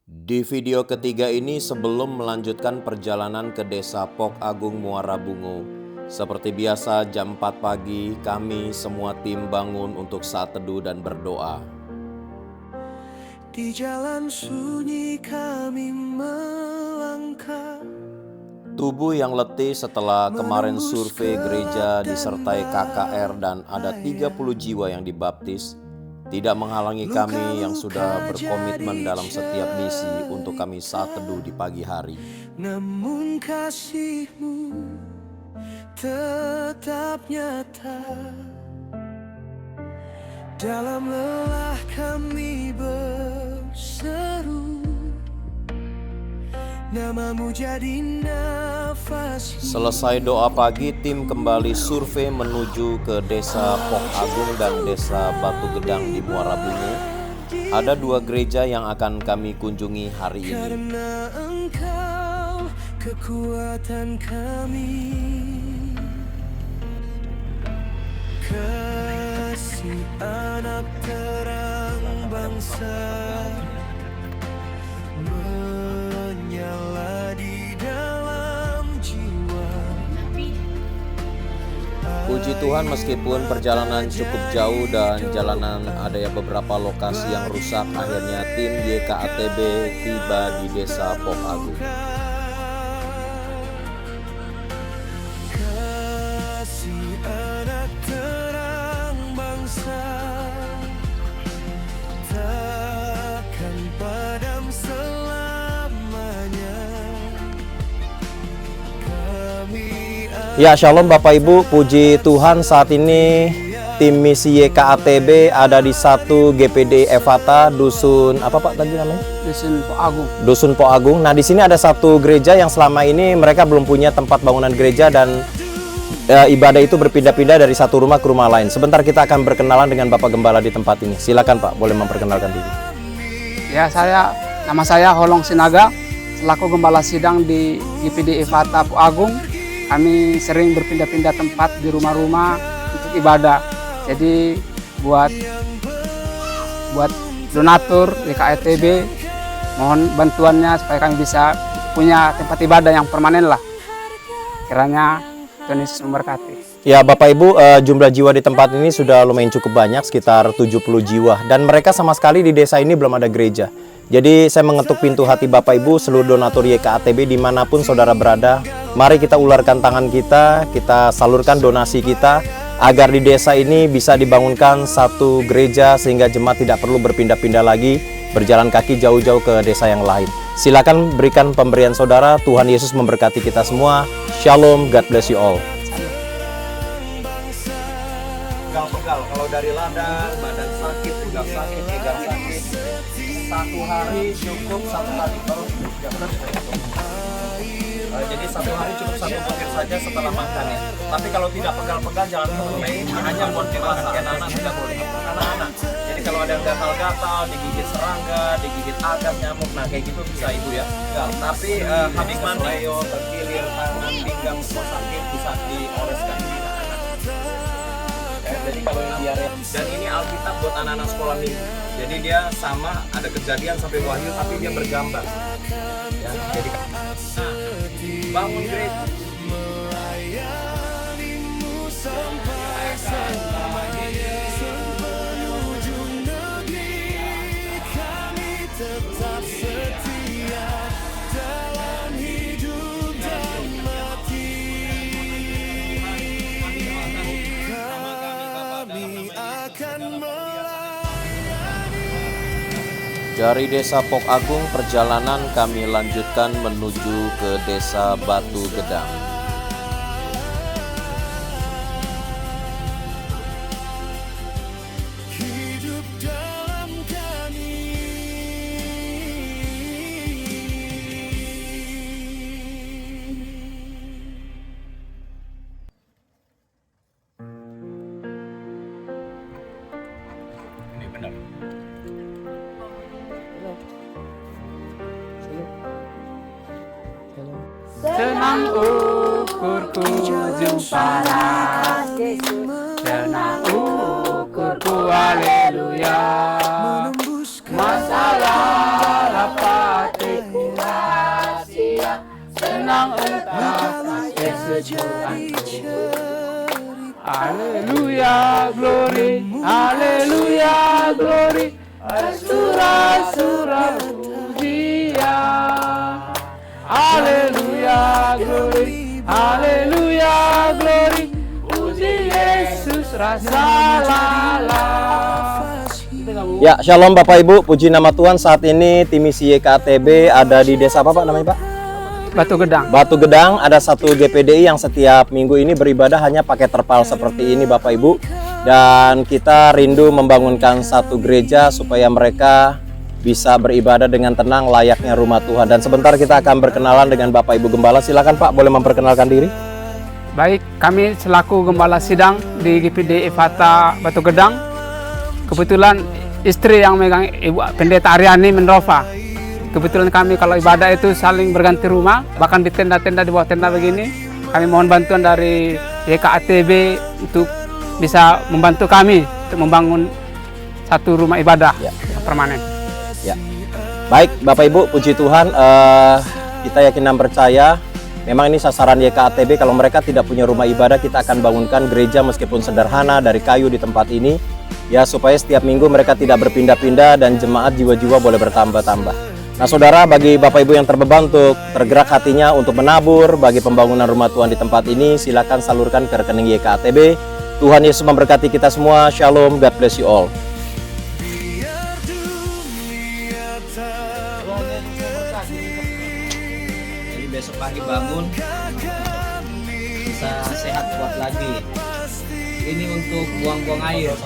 Di video ketiga ini sebelum melanjutkan perjalanan ke desa Pok Agung Muara Bungo, seperti biasa jam 4 pagi kami semua tim bangun untuk saat teduh dan berdoa. Di jalan sunyi kami melangkah. Tubuh yang letih setelah kemarin survei gereja disertai KKR dan ada 30 jiwa yang dibaptis, tidak menghalangi kami yang sudah berkomitmen dalam setiap misi untuk kami saat teduh di pagi hari. Namun kasih-Mu tetap nyata. Dalam lelah kami berseru, nama-Mu jadi nafas. Selesai doa pagi, tim kembali survei menuju ke desa Pok Agung dan desa Batu Gedang di Muara Bungo. Ada 2 gereja yang akan kami kunjungi hari ini. Karena Engkau kekuatan kami, kasih anak terang bangsa, menyala di dalam jiwa. Puji Tuhan, meskipun perjalanan cukup jauh dan jalanan ada ya beberapa lokasi yang rusak, akhirnya tim YKATB tiba di desa Pok Agung. Kasih anak terang bangsa, takkan padam selamanya. Ya, Shalom Bapak Ibu, puji Tuhan saat ini tim misi YKATB ada di 1 GPD Evata, dusun apa Pak tadi namanya? Dusun Pok Agung. Dusun Pok Agung. Nah, di sini ada 1 gereja yang selama ini mereka belum punya tempat bangunan gereja dan ibadah itu berpindah-pindah dari satu rumah ke rumah lain. Sebentar kita akan berkenalan dengan Bapak Gembala di tempat ini. Silakan Pak, boleh memperkenalkan diri. Ya, nama saya Holong Sinaga, selaku Gembala Sidang di GPD Evata Pok Agung. Kami sering berpindah-pindah tempat di rumah-rumah untuk ibadah. Jadi buat donatur YKATB, mohon bantuannya supaya kami bisa punya tempat ibadah yang permanen lah. Kiranya Tuhan Yesus memberkati. Ya Bapak Ibu, jumlah jiwa di tempat ini sudah lumayan cukup banyak, sekitar 70 jiwa. Dan mereka sama sekali di desa ini belum ada gereja. Jadi saya mengetuk pintu hati Bapak Ibu, seluruh donatur YKATB dimanapun saudara berada. Mari kita ularkan tangan kita salurkan donasi kita, agar di desa ini bisa dibangunkan 1 gereja sehingga jemaat tidak perlu berpindah-pindah lagi, berjalan kaki jauh-jauh ke desa yang lain. Silakan berikan pemberian saudara, Tuhan Yesus memberkati kita semua. Shalom, God bless you all. Pegal-pegal, kalau dari ladang, badan sakit, pegal sakit, pegal sakit. 1 hari cukup 1 kali, baru ya benar. Jadi 1 hari cukup 1 butir saja setelah makan ya. Tapi kalau tidak pegal-pegal jangan mulai, hanya buat dimakan anak-anak tidak boleh. Anak-anak. Jadi kalau ada gatal-gatal, digigit serangga, digigit agas, nyamuk, nah kayak gitu bisa ibu ya. Tapi habis mandi, terkilir tangan, pinggang semua sakit bisa dioreskan. Jadi kalau yang diare, dan ini Alkitab buat anak-anak sekolah minggu. Jadi dia sama, ada Kejadian sampai Wahyu, tapi dia bergambar. Ya, jadi bangun gereja. Tetap setia dalam hidup dan mati. Kami akan melayani. Dari desa Pok Agung, perjalanan kami lanjutkan menuju ke desa Batu Gedang. Hidup dalam kami. Ini benar. Senang ukurku jumpa Yesus, senang ukurku haleluya. Masalah apa yang Engkau Yesus Tuhanku. Haleluya, glory, haleluya, glory, surah-surah pujian. Haleluya, glory, haleluya, glory, puji Yesus rasa lalang. Ya, shalom Bapak Ibu, puji nama Tuhan. Saat ini tim misi YKATB ada di desa apa Pak namanya Pak? Batu Gedang. Batu Gedang. Ada satu GPDI yang setiap minggu ini beribadah hanya pakai terpal seperti ini Bapak Ibu. Dan kita rindu membangunkan satu gereja supaya mereka bisa beribadah dengan tenang layaknya rumah Tuhan. Dan sebentar kita akan berkenalan dengan Bapak Ibu Gembala. Silakan Pak, boleh memperkenalkan diri? Baik, kami selaku Gembala Sidang di GPD Efata Batu Gedang. Kebetulan istri yang megang Ibu Pendeta Aryani Mendrova. Kebetulan kami kalau ibadah itu saling berganti rumah, bahkan di tenda-tenda di bawah tenda begini. Kami mohon bantuan dari YKATB untuk bisa membantu kami untuk membangun satu rumah ibadah permanen. Ya. Baik, Bapak Ibu, puji Tuhan. Kita yakin dan percaya memang ini sasaran YKATB. Kalau mereka tidak punya rumah ibadah, kita akan bangunkan gereja meskipun sederhana dari kayu di tempat ini. Ya, supaya setiap minggu mereka tidak berpindah-pindah dan jemaat jiwa-jiwa boleh bertambah-tambah. Nah saudara, bagi Bapak Ibu yang terbeban untuk tergerak hatinya untuk menabur bagi pembangunan rumah Tuhan di tempat ini, silakan salurkan ke rekening YKATB. Tuhan Yesus memberkati kita semua. Shalom, God bless you all. Jadi besok pagi bangun bisa sehat kuat lagi. Ini untuk buang-buang air.